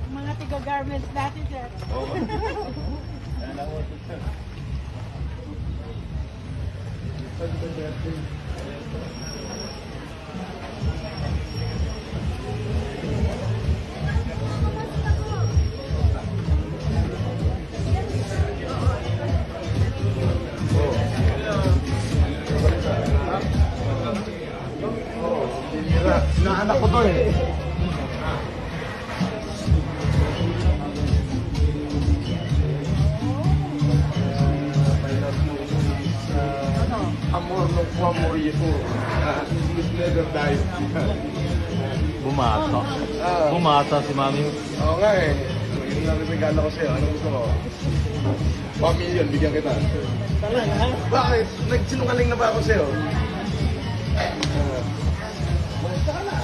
Mga tiga-garments natin, sir. Sinaanak ko to eh. Amor no po amor ito. Never dies. Bumata. Bumata si mami. Oo nga eh. Yung nariregalo ko sa'yo, anong gusto mo? 1 million, bigyan kita. Talaga? Bakit? Nagsinungaling na ba ako sa'yo? Basta ka na.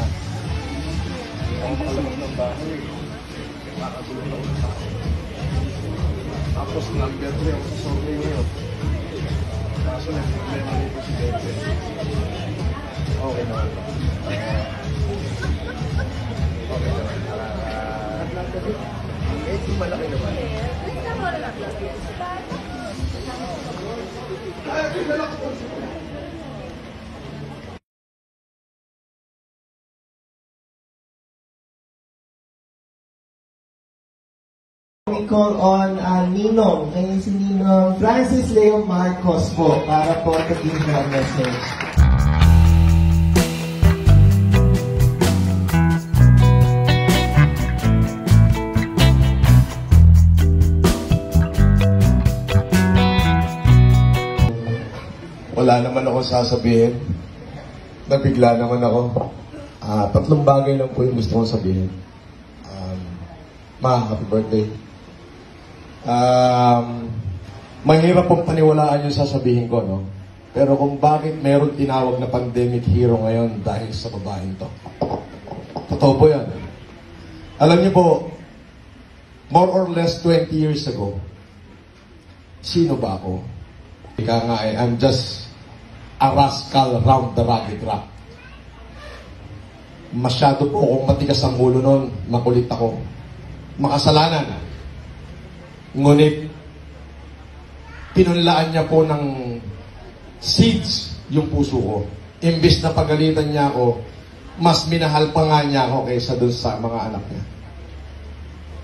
Ang pakalamang ng bahay. Nakakagulong na ulit ako. Tapos number 3 ang sasorbe ngayon. Kaso may problema ni Presidente. Okay naman. Okay naman. Medyo malaki naman. We call on Ninong, ngayon si Ninong Francis Leo Marcos po para po to-give her a message. Wala naman ako sasabihin. Nabigla naman ako. 3 bagay lang po yung gusto kong sabihin. Ma, happy birthday. Mahirap pong paniwalaan yung sasabihin ko, no? Pero kung bakit meron tinawag na pandemic hero ngayon dahil sa babaeng to. Totoo po yan. Alam niyo po, more or less 20 years ago, sino ba ako? Ika nga eh, I'm just a rascal round the ragged rock. Masyado po akong matigas ang ulo noon, makulit ako. Makasalanan. Ngunit, pinunlaan niya po ng seeds yung puso ko. Imbis na pagalitan niya ako, mas minahal pa nga niya ako kaysa dun sa mga anak niya.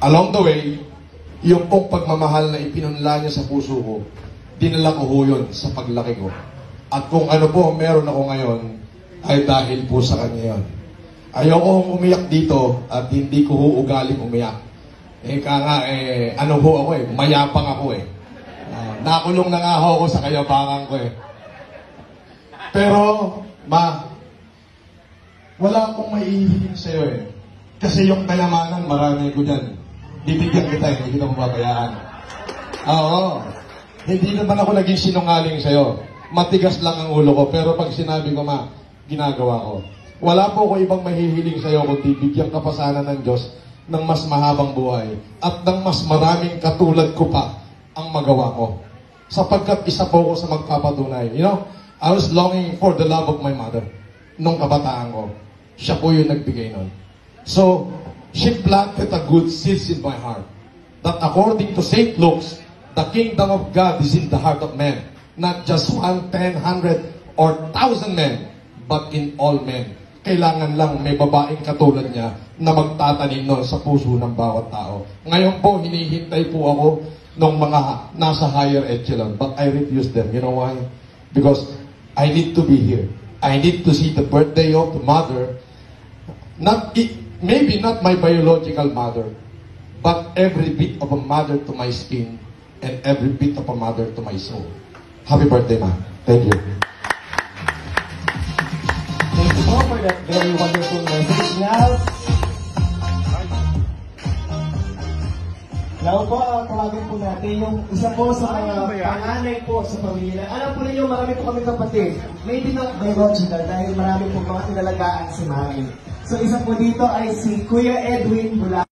Along the way, yung pong pagmamahal na ipinunla niya sa puso ko, dinala ko ho yun sa paglaki ko. At kung ano po meron ako ngayon, ay dahil po sa kanya yun. Ayoko umiyak dito at hindi ko ho ugaling umiyak. Ano ho ako eh, mayapang ako eh. Nakulong na nga ho ako sa kayabangan ko eh. Pero, ma, wala akong maihiling sa'yo eh. Kasi yung kayamanan, marami ko dyan. Bibigyan kita, hindi kita mababayaan. Oo. Hindi naman ako naging sinungaling sa'yo. Matigas lang ang ulo ko, pero pag sinabi ko, ma, ginagawa ko. Wala po ako ibang mahihiling sa'yo kundi bigyan ka pa sana ng Diyos ng mas mahabang buhay at ng mas maraming katulad ko pa ang magawa ko. Sapagkat isa po ako sa magpapatunay. You know, I was longing for the love of my mother nung kabataan ko. Siya po yung nagbigay nun. So, she planted a good seeds in my heart that according to St. Luke's, the kingdom of God is in the heart of man. Not just 1, 10, 100, or 1,000 men, but in all men. Kailangan lang may babaeng katulad niya na magtatanim nun sa puso ng bawat tao. Ngayon po, hinihintay po ako ng mga nasa higher echelon, but I refuse them. You know why? Because I need to be here. I need to see the birthday of the mother. Maybe not my biological mother, but every bit of a mother to my skin and every bit of a mother to my soul. Happy birthday, ma. Thank you. Thank you for that very wonderful message. Now po, tawagin po natin yung isa po sa mga panganay po sa pamilya. Alam po ninyo, marami po kami kapatid. Maybe not biological dahil marami po mga tinalagaan si Mami. So isa po dito ay si Kuya Edwin Bula.